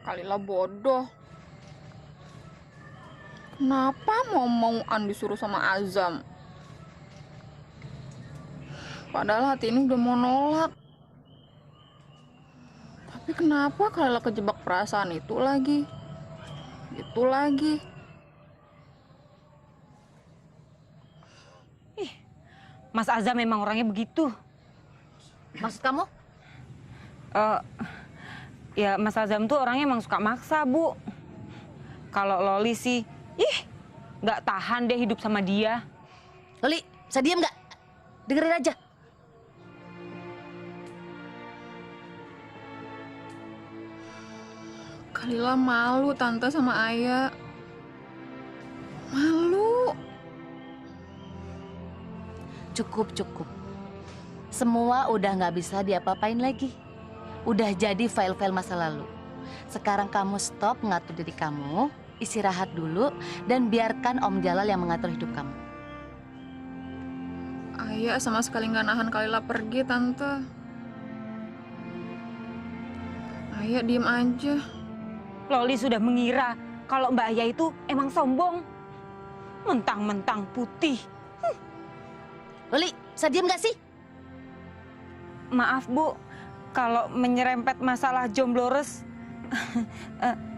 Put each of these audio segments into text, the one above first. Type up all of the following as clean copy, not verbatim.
Kalilah bodoh. Kenapa mau-mauan disuruh sama Azam? Padahal hati ini udah mau nolak. Tapi kenapa Kalilah kejebak perasaan itu lagi? Itu lagi. Ih, Mas Azam memang orangnya begitu. Maksud kamu? Ya Mas Azam tuh orangnya emang suka maksa, Bu. Kalau Loli sih, nggak tahan deh hidup sama dia. Loli, bisa diam nggak? Dengerin aja. Kalilah malu tante sama Ayah. Malu. Cukup. Semua udah nggak bisa diapa-apain lagi. Udah jadi file-file masa lalu. Sekarang kamu stop ngatur diri kamu, istirahat dulu, dan biarkan Om Jalal yang mengatur hidup kamu. Ayah sama sekali nggak nahan Kalilah pergi, tante. Ayah diem aja. Loli sudah mengira kalau Mbak Ayah itu emang sombong. Mentang-mentang putih. Loli, bisa diam nggak sih? Maaf, Bu. Kalau menyerempet masalah jomblores,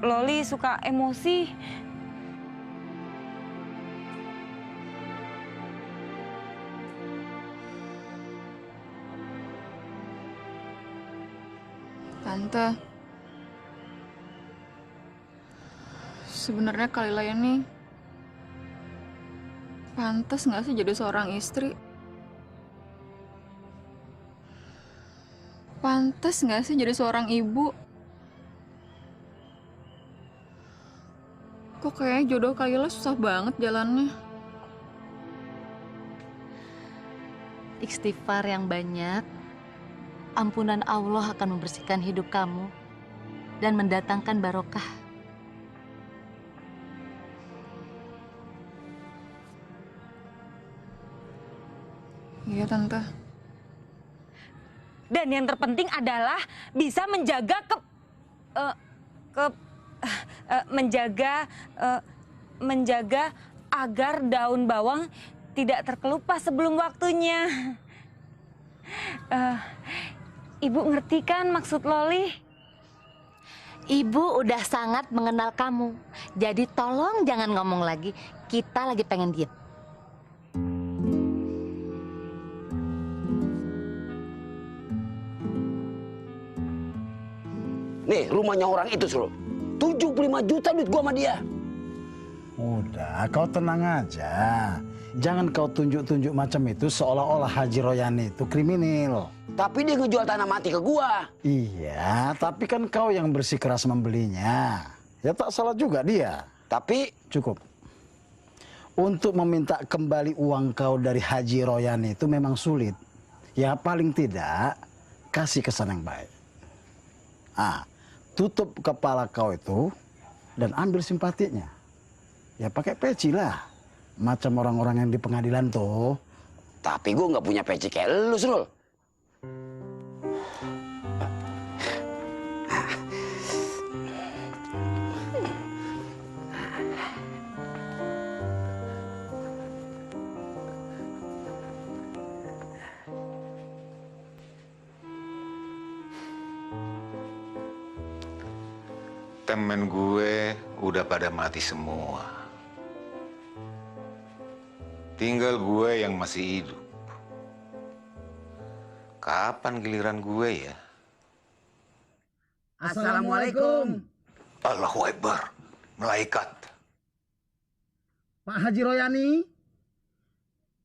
Loli suka emosi. Tante, sebenarnya Kalilah ini pantas nggak sih jadi seorang istri? Pantas nggak sih jadi seorang ibu? Kok kayaknya jodoh Kalilah susah banget jalannya? Istighfar yang banyak, ampunan Allah akan membersihkan hidup kamu dan mendatangkan barokah. Iya, Tante. Dan yang terpenting adalah bisa menjaga menjaga agar daun bawang tidak terkelupas sebelum waktunya. Ibu ngerti kan maksud Loli? Ibu udah sangat mengenal kamu, jadi tolong jangan ngomong lagi. Kita lagi pengen diam. Nih, rumahnya orang itu, Sro. 75 juta duit gua sama dia. Udah, kau tenang aja. Jangan kau tunjuk-tunjuk macam itu seolah-olah Haji Royani itu kriminal. Tapi dia ngejual tanah mati ke gua. Iya, tapi kan kau yang bersikeras membelinya. Ya tak salah juga dia. Tapi Cukup. Untuk meminta kembali uang kau dari Haji Royani itu memang sulit. Ya paling tidak, kasih kesan yang baik. Tutup kepala kau itu dan ambil simpatinya. Ya pakai peci lah. Macam orang-orang yang di pengadilan tuh. tapi gua nggak punya peci kayak lu, Sro. Temen gue udah pada mati semua. Tinggal gue yang masih hidup. Kapan giliran gue ya? Assalamualaikum. Allahu Akbar, malaikat. Pak Haji Royani.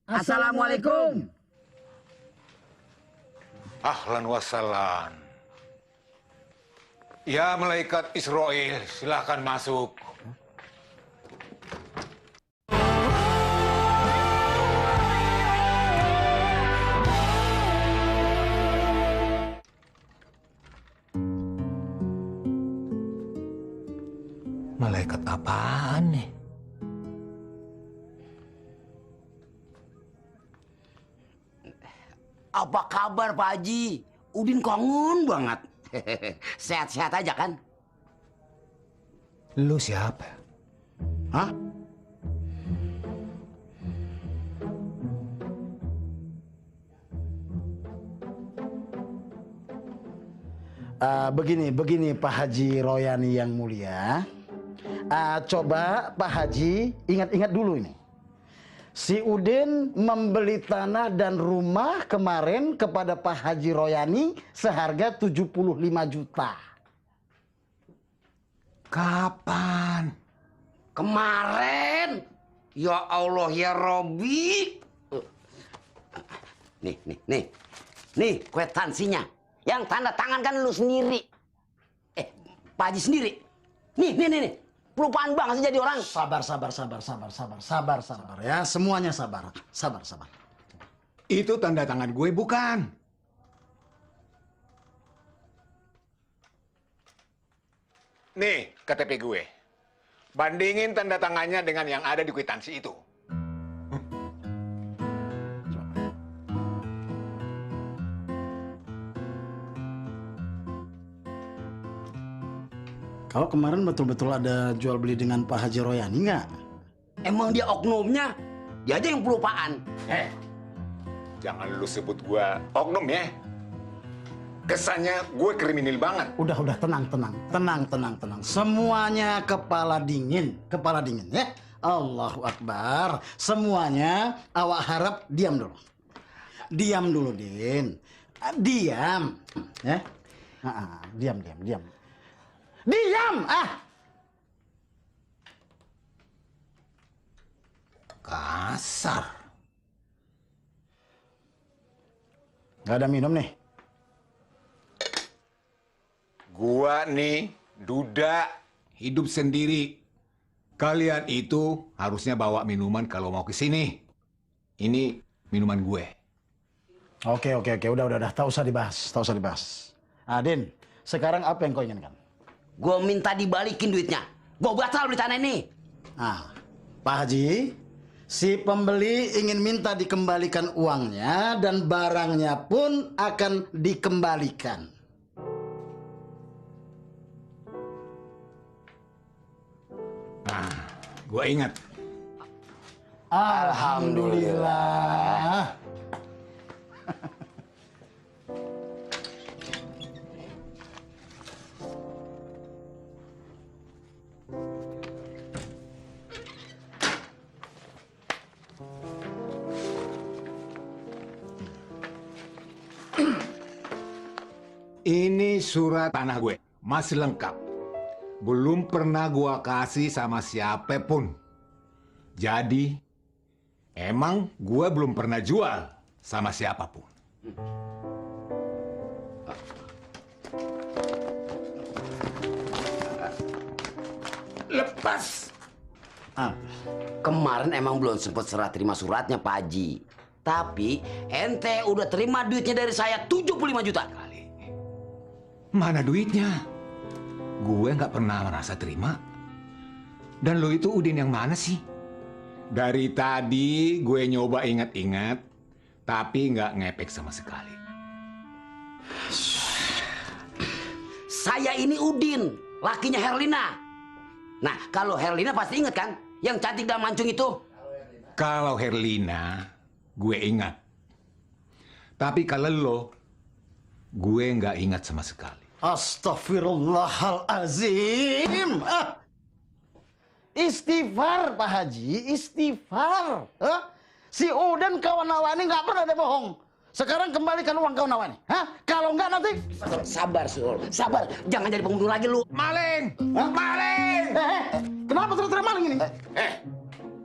Assalamualaikum. Ahlan wassalam. Ya malaikat Israel, silakan masuk. Malaikat apaan nih? Apa kabar, Pak Haji? Udin kangen banget. Sehat-sehat aja kan? Lu siapa? Hah? Begini Pak Haji Royani yang mulia. Coba Pak Haji ingat-ingat dulu ini. Si Udin membeli tanah dan rumah kemarin kepada Pak Haji Royani seharga 75 juta. Kapan? Kemarin. Ya Allah ya Robi. Nih kwitansinya. Yang tanda tangan kan lu sendiri. Pak Haji sendiri. Nih. Pelupaan banget sih jadi orang. Sabar ya. Semuanya sabar. Sabar. Itu tanda tangan gue bukan. Nih KTP gue. Bandingin tanda tangannya dengan yang ada di kwitansi itu. Kalau kemarin betul-betul ada jual beli dengan Pak Haji Royani nggak? Emang dia oknumnya? Dia aja yang pelupaan. Jangan lu sebut gue oknum ya. Kesannya gue kriminal banget. Udah tenang. Semuanya kepala dingin ya. Allahu Akbar. Semuanya awak harap diam dulu. Diam dulu, Din. Diam. Ya. Diam. Diam! Kasar. Gak ada minum nih. Gua nih duda hidup sendiri. Kalian itu harusnya bawa minuman kalau mau ke sini. Ini minuman gue. Oke. Udah. Tak usah dibahas. Din, sekarang apa yang kau inginkan? Gue minta dibalikin duitnya. Gue batal beli tanah ini. Pak Haji, si pembeli ingin minta dikembalikan uangnya dan barangnya pun akan dikembalikan. Gue ingat. Alhamdulillah. Ini surat tanah gue, masih lengkap. Belum pernah gue kasih sama siapapun. Jadi, emang gue belum pernah jual sama siapapun. Lepas! Kemarin emang belum sempat serah terima suratnya Pak Haji. Tapi ente udah terima duitnya dari saya 75 juta. Mana duitnya? Gue nggak pernah merasa terima. Dan lo itu Udin yang mana sih? Dari tadi gue nyoba ingat-ingat, tapi nggak ngepek sama sekali. Saya ini Udin, lakinya Herlina. Nah, kalau Herlina pasti ingat kan? Yang cantik dan mancung itu. Kalau Herlina, gue ingat. Tapi kalau lo, gue nggak ingat sama sekali. Astaghfirullahalazim. Istighfar Pak Haji, istighfar. Si Udin kawan Nawani nggak pernah ada bohong. Sekarang kembalikan uang kawan Nawani. Kalau nggak nanti. Sabar Sul, sabar. Jangan jadi pembunuh lagi lu. Maling! Maling! Kenapa terus maling ini?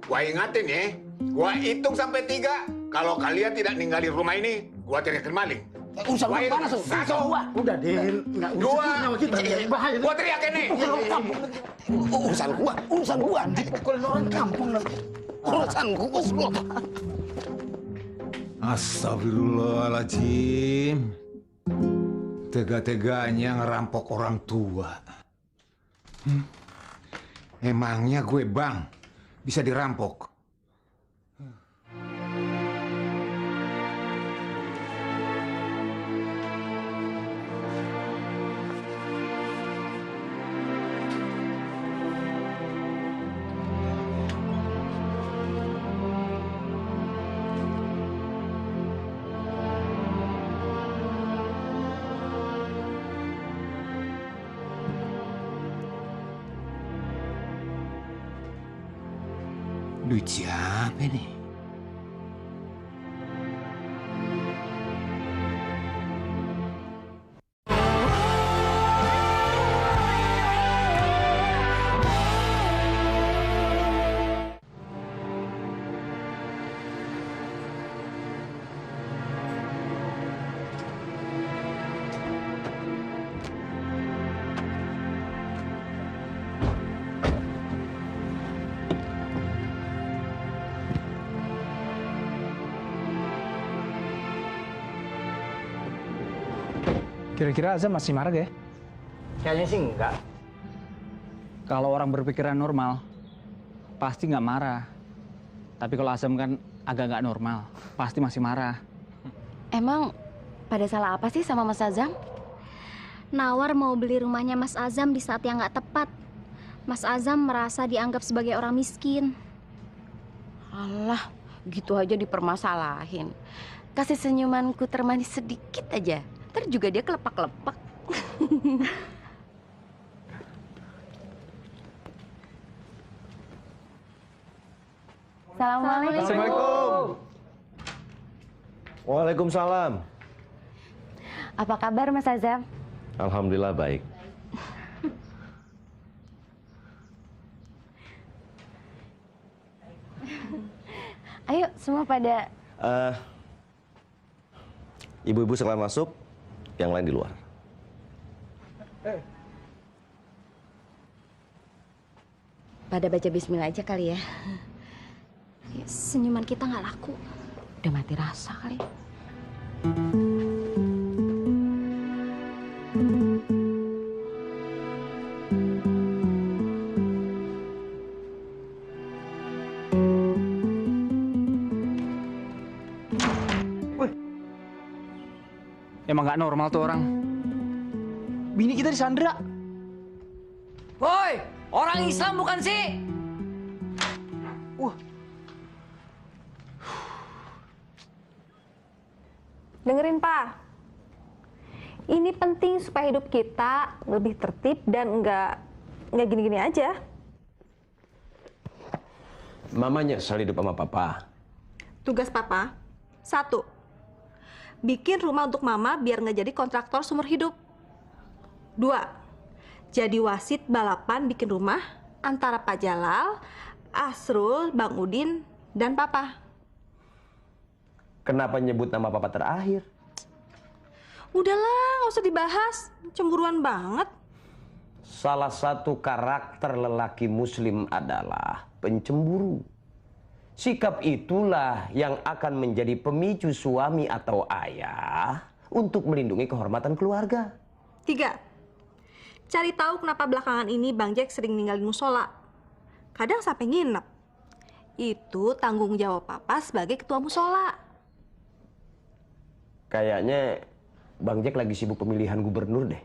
Gua ingatin ya. Gua hitung sampai 3. Kalau kalian tidak ninggalin rumah ini, gua teriakin maling. Urusan gua panas, Sul. Urusan gua. Udah, Din. Nggak Dua. nyawa kita. Bahaya. Gua teriakin nih. Urusan gua. Dipukulin orang kampung nanti. Urusan gua, Sul. Astagfirullahaladzim. Tega-teganya ngerampok orang tua. Emangnya gue bang bisa dirampok? Duit siapa nih? Kira-kira Azam masih marah gak ya? Kayaknya sih enggak. Kalau orang berpikiran normal, pasti nggak marah. Tapi kalau Azam kan agak nggak normal, pasti masih marah. Emang pada salah apa sih sama Mas Azam? Nawar mau beli rumahnya Mas Azam di saat yang nggak tepat. Mas Azam merasa dianggap sebagai orang miskin. Alah, gitu aja dipermasalahin. Kasih senyumanku termanis sedikit aja. Ntar juga dia kelepak-kelepak. Assalamualaikum. Assalamualaikum. Waalaikumsalam. Apa kabar Mas Azam? Alhamdulillah baik. Ayo semua pada... Ibu-ibu sekalian masuk, yang lain di luar. Pada baca bismillah aja kali ya. Ya, senyuman kita nggak laku. Udah mati rasa kali. Emang nggak normal tuh orang. Bini kita disandra. Woi, orang Islam bukan sih? Dengerin Pak, ini penting supaya hidup kita lebih tertib dan nggak gini-gini aja. Mama nyesel hidup sama papa. Tugas Papa, 1, bikin rumah untuk Mama biar nggak jadi kontraktor seumur hidup. 2, jadi wasit balapan bikin rumah antara Pak Jalal, Asrul, Bang Udin, dan Papa. Kenapa nyebut nama papa terakhir? Udahlah, nggak usah dibahas. Cemburuan banget. Salah satu karakter lelaki muslim adalah pencemburu. Sikap itulah yang akan menjadi pemicu suami atau ayah untuk melindungi kehormatan keluarga. 3, cari tahu kenapa belakangan ini Bang Jack sering ninggalin musola. Kadang sampai nginep. Itu tanggung jawab Papa sebagai ketua musola. Kayaknya Bang Jack lagi sibuk pemilihan gubernur deh.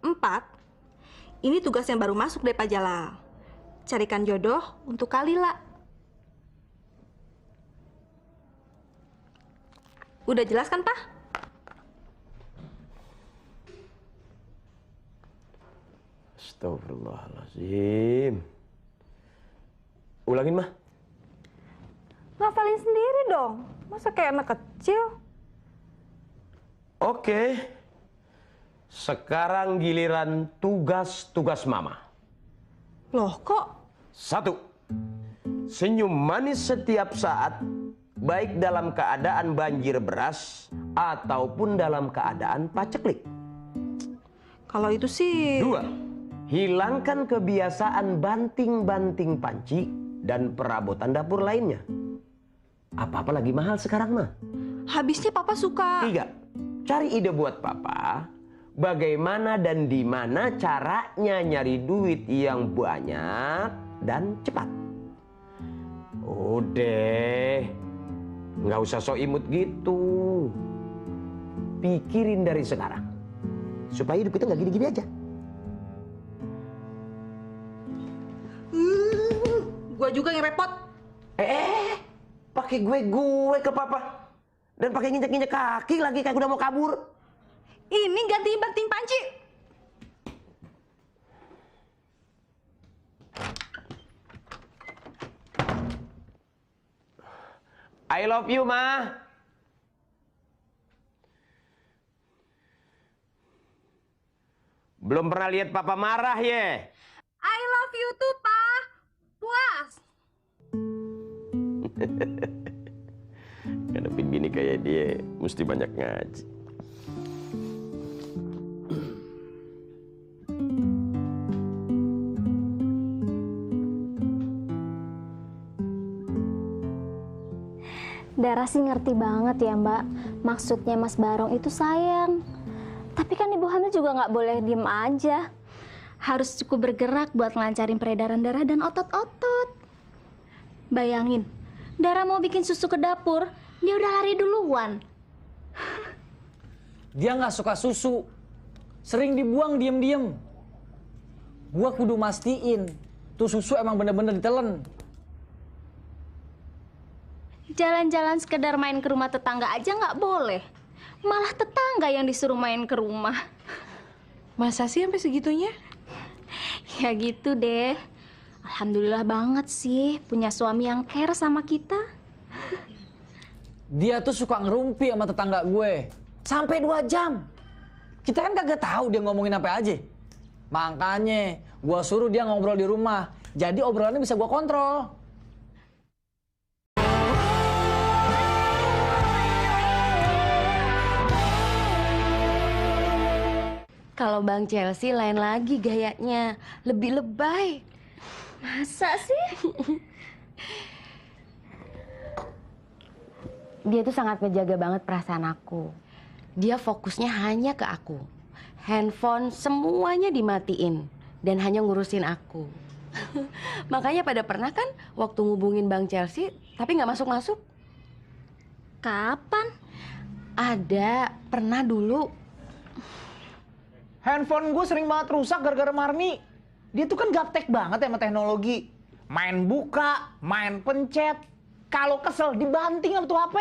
4, ini tugas yang baru masuk dari Pak Jalal. Carikan jodoh untuk Kalila. Udah jelas kan, Pak? Astagfirullahaladzim. Ulangin, Mah. Ngafalin sendiri dong. Masa kayak anak kecil? Oke. Sekarang giliran tugas-tugas Mama. Loh, kok? 1, senyum manis setiap saat, baik dalam keadaan banjir beras ataupun dalam keadaan paceklik. Kalau itu sih... 2, hilangkan kebiasaan banting-banting panci dan perabotan dapur lainnya. Apa-apa lagi mahal sekarang, mah. Habisnya Papa suka... 3, cari ide buat Papa. Bagaimana dan di mana caranya nyari duit yang banyak dan cepat. Udah, nggak usah so imut gitu. Pikirin dari sekarang, supaya hidup kita nggak gini-gini aja. Gua juga yang repot. Pakai gue ke Papa dan pakai nginjek-nginjek kaki lagi kayak udah mau kabur. Ini ganti banting panci. I love you, Ma. Belum pernah lihat Papa marah ya? I love you too, Pa. Puas. Ngadepin gini kayak dia, mesti banyak ngaji. Dara sih ngerti banget ya Mbak, maksudnya Mas Barong itu sayang. Tapi kan Ibu hamil juga nggak boleh diem aja. Harus cukup bergerak buat ngelancarin peredaran darah dan otot-otot. Bayangin, Dara mau bikin susu ke dapur, dia udah lari duluan. Dia nggak suka susu, sering dibuang diem-diem. Gua kudu mastiin, tuh susu emang bener-bener ditelen. Jalan-jalan sekedar main ke rumah tetangga aja nggak boleh. Malah tetangga yang disuruh main ke rumah. Masa sih sampai segitunya? Ya gitu deh. Alhamdulillah banget sih punya suami yang care sama kita. Dia tuh suka ngerumpi sama tetangga gue. Sampai 2 jam. Kita kan kagak tahu dia ngomongin apa aja. Makanya gua suruh dia ngobrol di rumah. Jadi obrolannya bisa gua kontrol. Kalau Bang Chelsea lain lagi gayanya, lebih lebay. Masa sih? Dia tuh sangat menjaga banget perasaan aku. Dia fokusnya hanya ke aku. Handphone semuanya dimatiin dan hanya ngurusin aku. Makanya pada pernah kan waktu ngubungin Bang Chelsea tapi nggak masuk-masuk. Kapan? Ada, pernah dulu. Handphone gue sering banget rusak gara-gara Marni. Dia tuh kan gaptek banget ya sama teknologi. Main buka, main pencet. Kalau kesel dibanting sama tuh HP.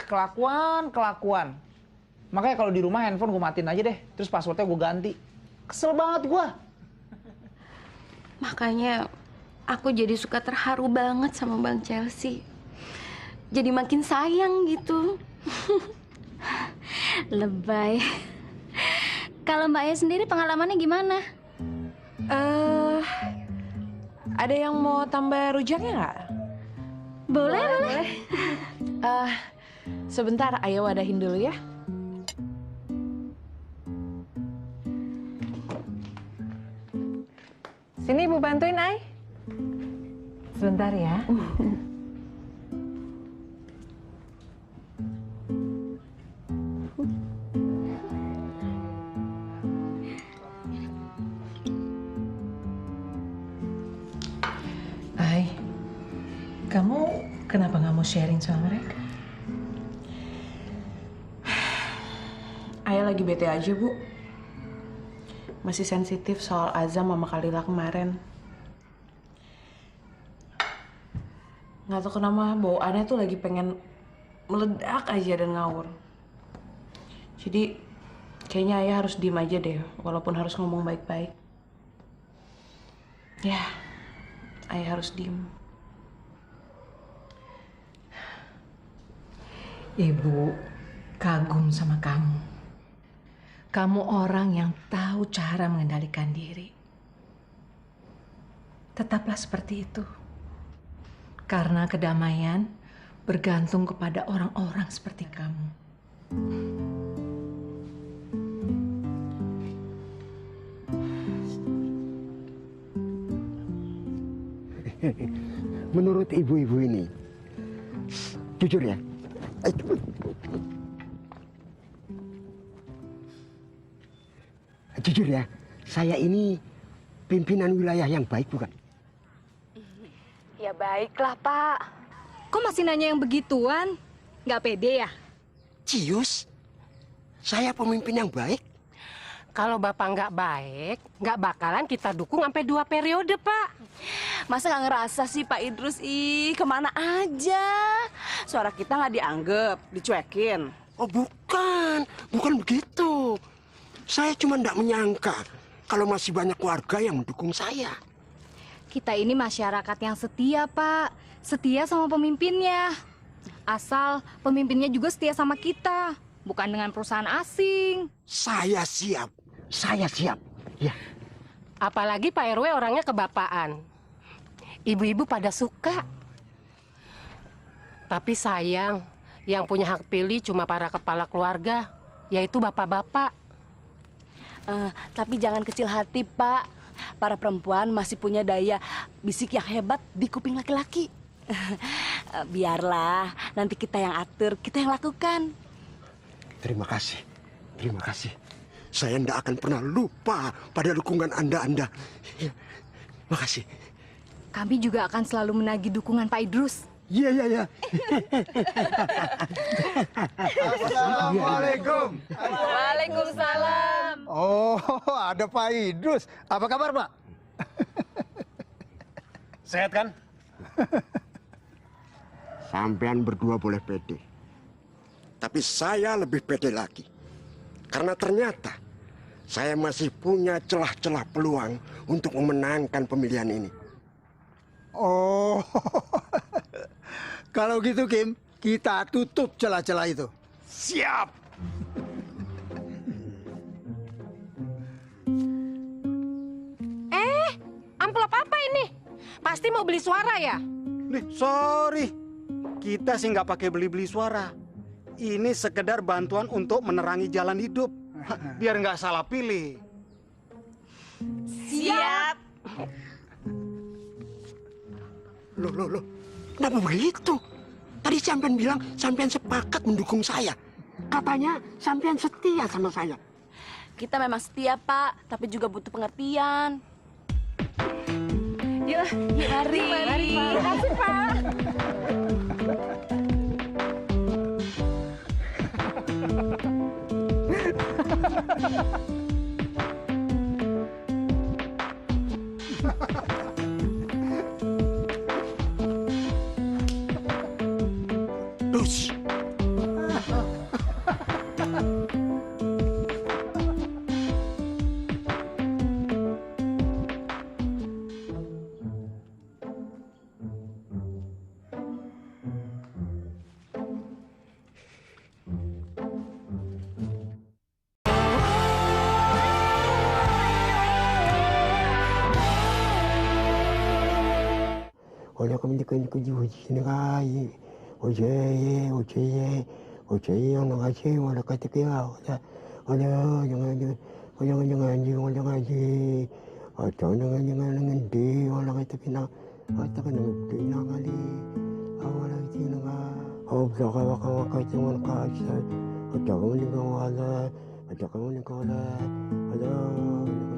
Kelakuan. Makanya kalau di rumah handphone gue matiin aja deh. Terus passwordnya gue ganti. Kesel banget gue. Makanya aku jadi suka terharu banget sama Bang Chelsea. Jadi makin sayang gitu. Lebay. Kalau Mbak Aya sendiri pengalamannya gimana? Ada yang mau tambah rujaknya nggak? Boleh. Sebentar, ayo wadahin dulu ya. Sini Ibu bantuin, Ay. Sebentar ya. Ay, kamu kenapa nggak mau sharing sama mereka? Ayah lagi bete aja, Bu. Masih sensitif soal Azam sama Kalila kemarin. Nggak tahu kenapa bawaannya tuh lagi pengen meledak aja dan ngawur. Jadi kayaknya Ayah harus diem aja deh, walaupun harus ngomong baik-baik. Ya, Ayah harus diem. Ibu kagum sama kamu. Kamu orang yang tahu cara mengendalikan diri. Tetaplah seperti itu. Karena kedamaian bergantung kepada orang-orang seperti kamu. Menurut ibu-ibu ini, jujur ya, jujur ya, saya ini pimpinan wilayah yang baik bukan? Ya baiklah, Pak. Kok masih nanya yang begituan? Nggak pede ya? Cius, saya pemimpin yang baik. Kalau Bapak nggak baik, nggak bakalan kita dukung sampai 2 periode, Pak. Masa nggak ngerasa sih Pak Idrus? Ih, kemana aja? Suara kita nggak dianggap, dicuekin. Oh bukan begitu. Saya cuma nggak menyangka kalau masih banyak warga yang mendukung saya. Kita ini masyarakat yang setia, Pak. Setia sama pemimpinnya. Asal pemimpinnya juga setia sama kita, bukan dengan perusahaan asing. Saya siap. Saya siap. Ya. Apalagi Pak RW orangnya kebapaan. Ibu-ibu pada suka. Tapi sayang, yang punya hak pilih cuma para kepala keluarga, yaitu bapak-bapak. Tapi jangan kecil hati, Pak. Para perempuan masih punya daya bisik yang hebat di kuping laki-laki. Biarlah, nanti kita yang atur, kita yang lakukan. Terima kasih. Terima kasih. Saya tidak akan pernah lupa pada dukungan Anda. Ya. Makasih. Kami juga akan selalu menagih dukungan Pak Idrus. Iya. Assalamualaikum. Waalaikumsalam. Oh, ada Pak Idrus. Apa kabar, Pak? Sehat kan? Sampean berdua boleh pede. Tapi saya lebih pede lagi. Karena ternyata saya masih punya celah-celah peluang untuk memenangkan pemilihan ini. Oh, kalau gitu Kim, kita tutup celah-celah itu. Siap. Amplop apa ini? Pasti mau beli suara ya? Nih, sorry. Kita sih nggak pakai beli-beli suara. Ini sekedar bantuan untuk menerangi jalan hidup. Biar nggak salah pilih. Siap. Loh. Kenapa begitu? Tadi sampean bilang sampean sepakat mendukung saya. Katanya sampean setia sama saya. Kita memang setia, Pak, tapi juga butuh pengertian. Yuk, mari. Terima kasih, Pak. Dus. Olha como ele canta de hoje, né? Ai, hoje yang ngaji, olha kata kia, olha jangan ngaji, jangan ngendi, olha kata kina, kata kena ngendi nangali, awal itu nanga, belakang wakang jangan kaca, jangan ninggalala, jangan ninggalala, ada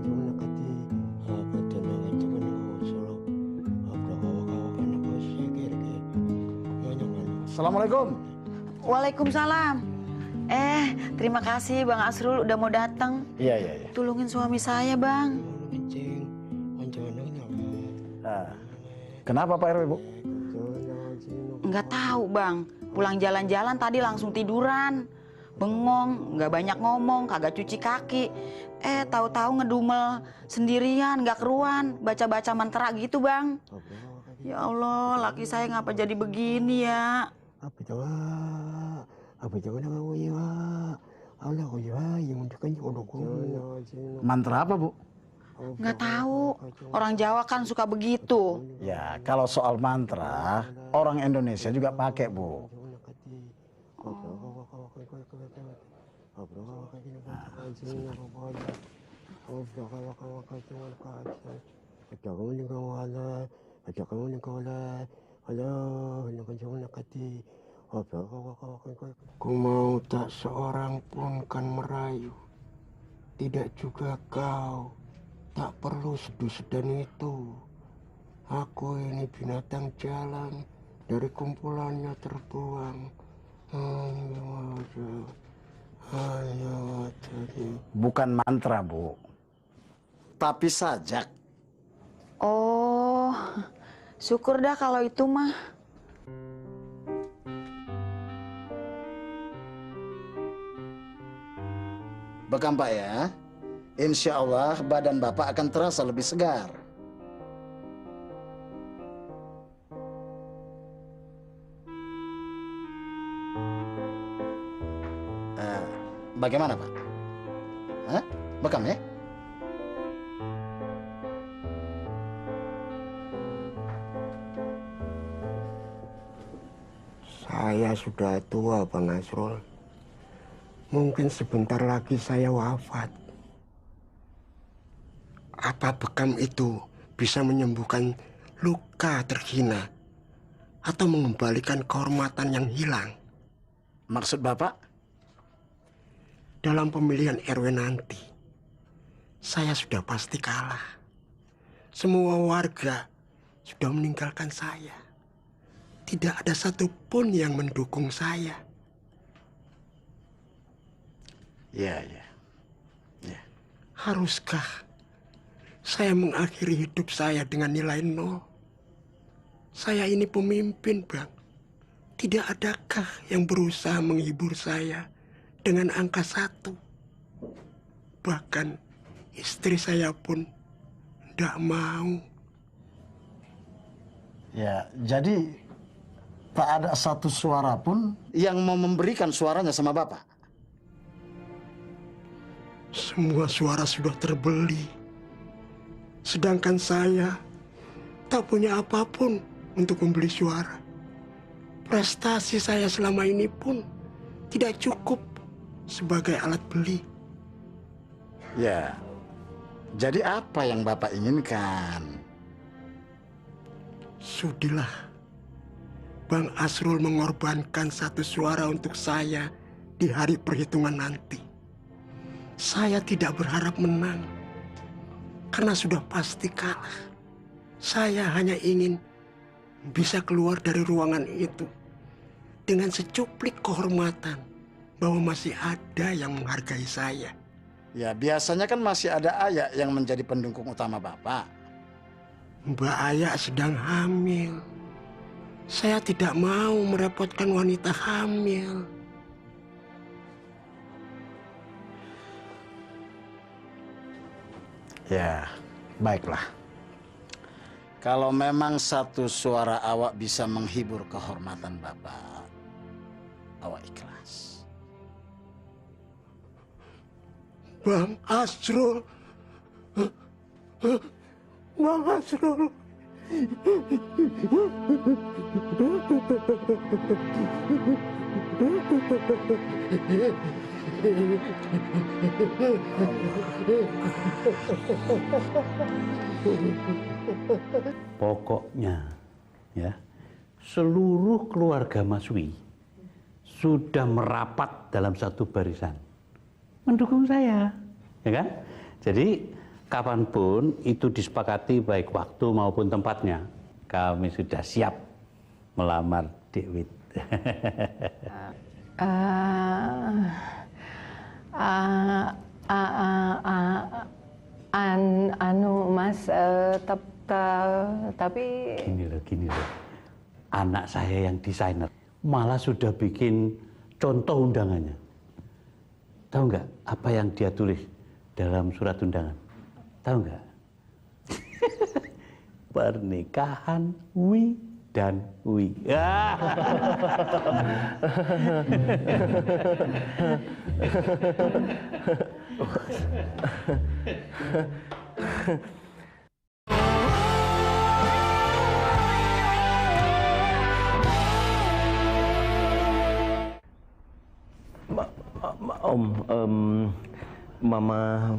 jangan nakati, apa tenang jangan solo. Assalamualaikum. Waalaikumsalam. Terima kasih Bang Asrul udah mau datang. Iya. Tolongin suami saya, Bang. Kenapa Pak RW, Bu? Nggak tahu, Bang. Pulang jalan-jalan tadi langsung tiduran. Bengong, nggak banyak ngomong, kagak cuci kaki. Tahu-tahu ngedumel sendirian, nggak keruan, baca-baca mantra gitu, Bang. Ya Allah, laki saya ngapa jadi begini ya? Mantra apa, Bu? Nggak tahu. Orang Jawa kan suka begitu. Ya, kalau soal mantra, orang Indonesia juga pakai, Bu. Ku mau tak seorang pun kan merayu, tidak juga kau, tak perlu sedu-sedan itu. Aku ini binatang jalan, dari kumpulannya terbuang. Bukan mantra, Bu. Tapi sajak. Oh, syukur dah kalau itu mah. Bekam Pak ya. Insya Allah badan Bapak akan terasa lebih segar. bagaimana Pak? Hah? Bekam ya? Saya sudah tua, Bang Asrul. Mungkin sebentar lagi saya wafat. Apa bekam itu bisa menyembuhkan luka terhina atau mengembalikan kehormatan yang hilang? Maksud Bapak? Dalam pemilihan RW nanti, saya sudah pasti kalah. Semua warga sudah meninggalkan saya. Tidak ada satupun yang mendukung saya. Ya. Haruskah saya mengakhiri hidup saya dengan nilai 0? Saya ini pemimpin, Bang. Tidak adakah yang berusaha menghibur saya dengan angka 1? Bahkan istri saya pun tidak mau. Ya, jadi tak ada satu suara pun yang mau memberikan suaranya sama Bapak. Semua suara sudah terbeli. Sedangkan saya tak punya apapun untuk membeli suara. Prestasi saya selama ini pun tidak cukup sebagai alat beli. Ya, jadi apa yang Bapak inginkan? Sudilah, Bang Asrul mengorbankan satu suara untuk saya di hari perhitungan nanti. Saya tidak berharap menang, karena sudah pasti kalah. Saya hanya ingin bisa keluar dari ruangan itu dengan secuplik kehormatan bahwa masih ada yang menghargai saya. Ya, biasanya kan masih ada Ayah yang menjadi pendukung utama Bapak. Mbak Ayah sedang hamil. Saya tidak mau merepotkan wanita hamil. Ya, baiklah. Kalau memang satu suara awak bisa menghibur kehormatan Bapak, awak ikhlas. Bang Asrul. Bang Asrul. Pokoknya ya, seluruh keluarga Mas Wi sudah merapat dalam satu barisan mendukung saya, ya kan? Jadi kapanpun itu disepakati baik waktu maupun tempatnya, kami sudah siap melamar Dewit. Mas, tapi Gini loh, anak saya yang desainer malah sudah bikin contoh undangannya. Tahu nggak apa yang dia tulis dalam surat undangan? Tahu nggak? Pernikahan Wi dan Wi. Mama,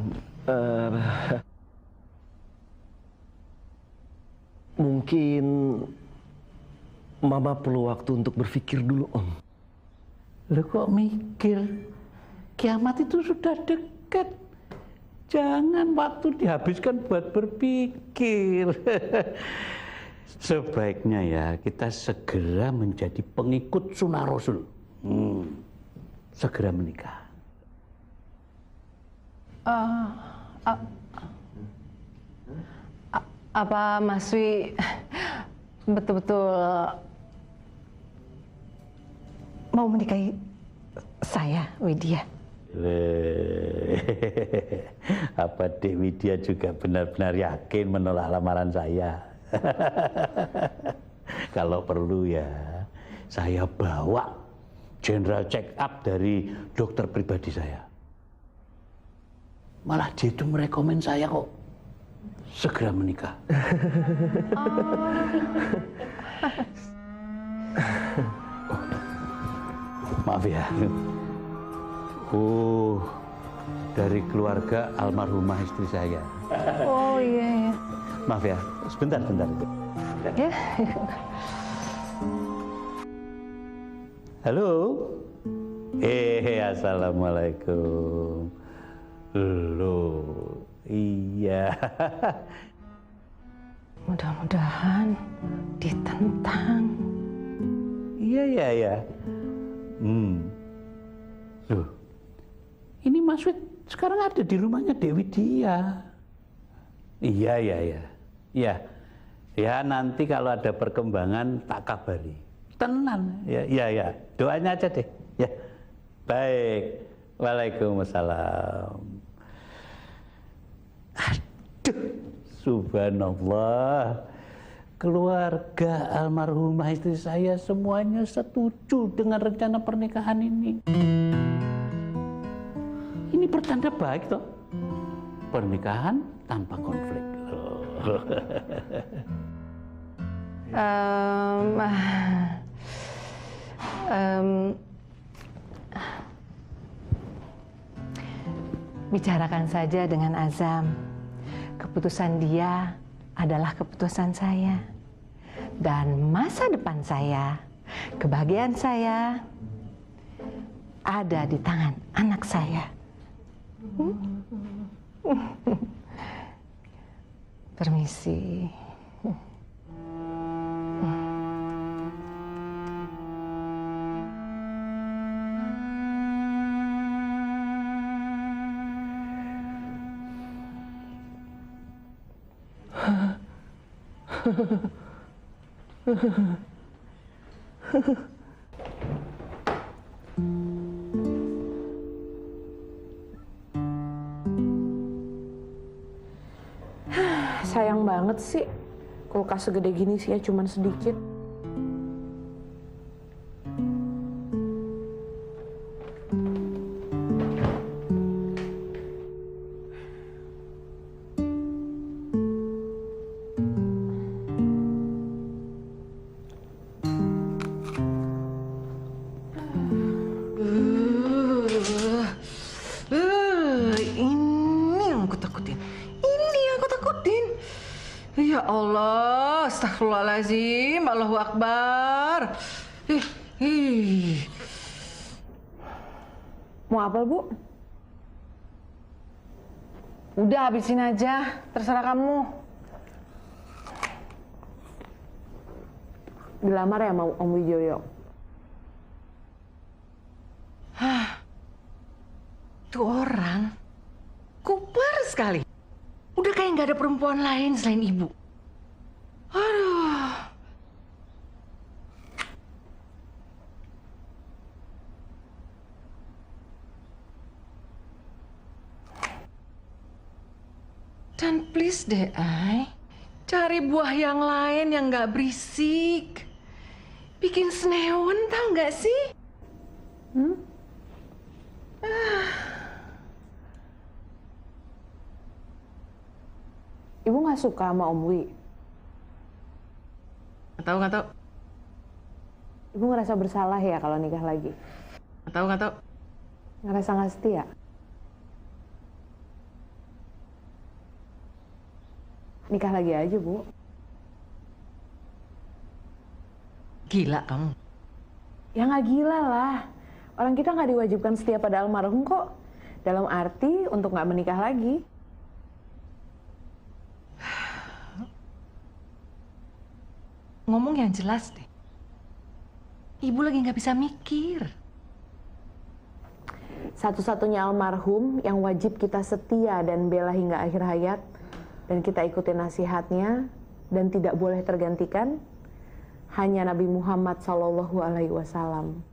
mungkin Mama perlu waktu untuk berpikir dulu, Om. Loh kok mikir? Kiamat itu sudah dekat. Jangan waktu dihabiskan buat berpikir. Sebaiknya ya kita segera menjadi pengikut sunnah Rasul. Segera menikah. apa Mas Wi betul-betul mau menikahi saya, Widya? Apa Dek Widya juga benar-benar yakin menolak lamaran saya? Kalau perlu ya, saya bawa general check up dari dokter pribadi saya. Malah dia itu merekomen saya kok segera menikah. Maaf ya. Dari keluarga almarhumah istri saya. Oh iya, iya. Maaf ya, sebentar. Ya. Halo. Assalamualaikum. Loh, iya. Mudah-mudahan ditentang. Iya. Loh, ini Mas Wid sekarang ada di rumahnya Dewi dia. Iya. Ya, nanti kalau ada perkembangan tak kabari. Tenan. Ya. Doanya aja deh. Ya. Baik. Waalaikumsalam. Aduh, subhanallah. Keluarga almarhumah istri saya semuanya setuju dengan rencana pernikahan ini. Ini pertanda baik toh. Pernikahan tanpa konflik. Bicarakan saja dengan Azam. Keputusan dia adalah keputusan saya. Dan masa depan saya, kebahagiaan saya, ada di tangan anak saya. Permisi. Sayang banget sih, kulkas segede gini sih ya cuman sedikit. Ini yang aku takutin. Ini yang aku takutin. Ya Allah, astagfirullahaladzim, Allahu Akbar. Mau apa, Bu? Udah, habisin aja. Terserah kamu. Dilamar ya sama Om Wijoyo? Tuh orang kuper sekali. Udah kayak nggak ada perempuan lain selain ibu. Aduh. Dan please deh, Ay. Cari buah yang lain yang nggak berisik. Bikin senewan, tau nggak sih? Ibu nggak suka sama Om Wi? Nggak tahu. Ibu ngerasa bersalah ya kalau nikah lagi? Nggak tahu. Ngerasa nggak setia? Nikah lagi aja, Bu. Gila kamu. Ya nggak gila lah. Orang kita nggak diwajibkan setia pada almarhum kok. Dalam arti untuk nggak menikah lagi. Ngomong yang jelas deh. Ibu lagi nggak bisa mikir. Satu-satunya almarhum yang wajib kita setia dan bela hingga akhir hayat, dan kita ikutin nasihatnya dan tidak boleh tergantikan, hanya Nabi Muhammad SAW.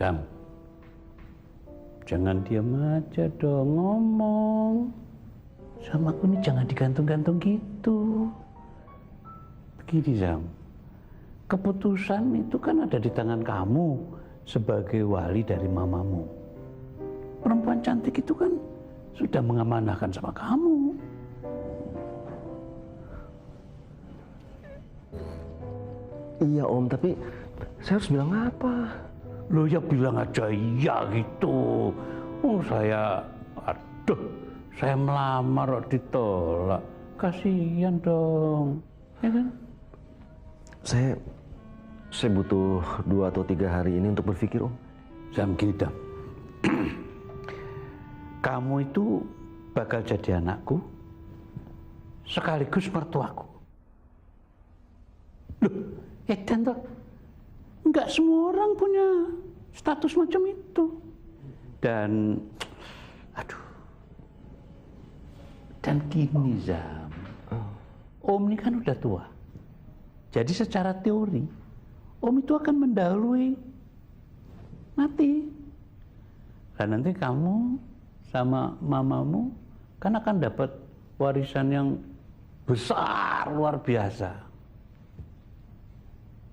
Zam, jangan diam aja dong, ngomong. Sama aku ini jangan digantung-gantung gitu. Begini Zam, keputusan itu kan ada di tangan kamu sebagai wali dari mamamu. Perempuan cantik itu kan sudah mengamanahkan sama kamu. Iya Om, tapi saya harus bilang apa? Lo ya bilang aja iya gitu. Oh saya, aduh, saya melamar kok ditolak. Kasihan dong, ya kan? Saya butuh 2 atau 3 hari ini untuk berpikir Om. Zam, gini Dam. Kamu itu bakal jadi anakku sekaligus mertuaku. Loh, edan toh. Enggak semua orang punya status macam itu. Dan aduh. Dan gini Zam. Om ini kan udah tua. Jadi secara teori Om itu akan mendahului mati. Dan nanti kamu sama mamamu kan akan dapat warisan yang besar, luar biasa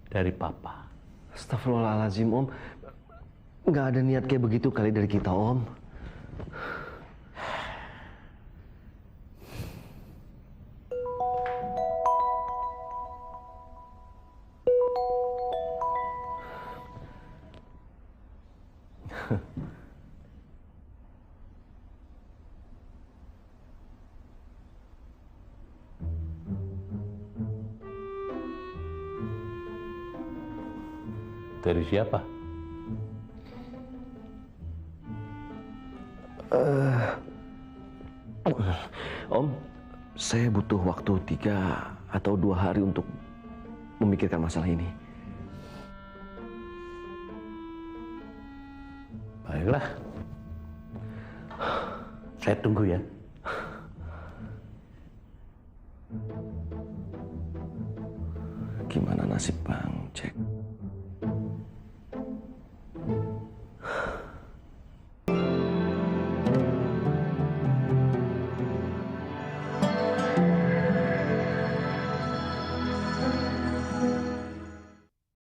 dari papa. Astagfirullahaladzim Om, nggak ada niat kayak begitu kali dari kita Om. Dari siapa? Om, saya butuh waktu 3 atau 2 hari untuk memikirkan masalah ini. Baiklah. Saya tunggu ya. Gimana nasib Bang Jack?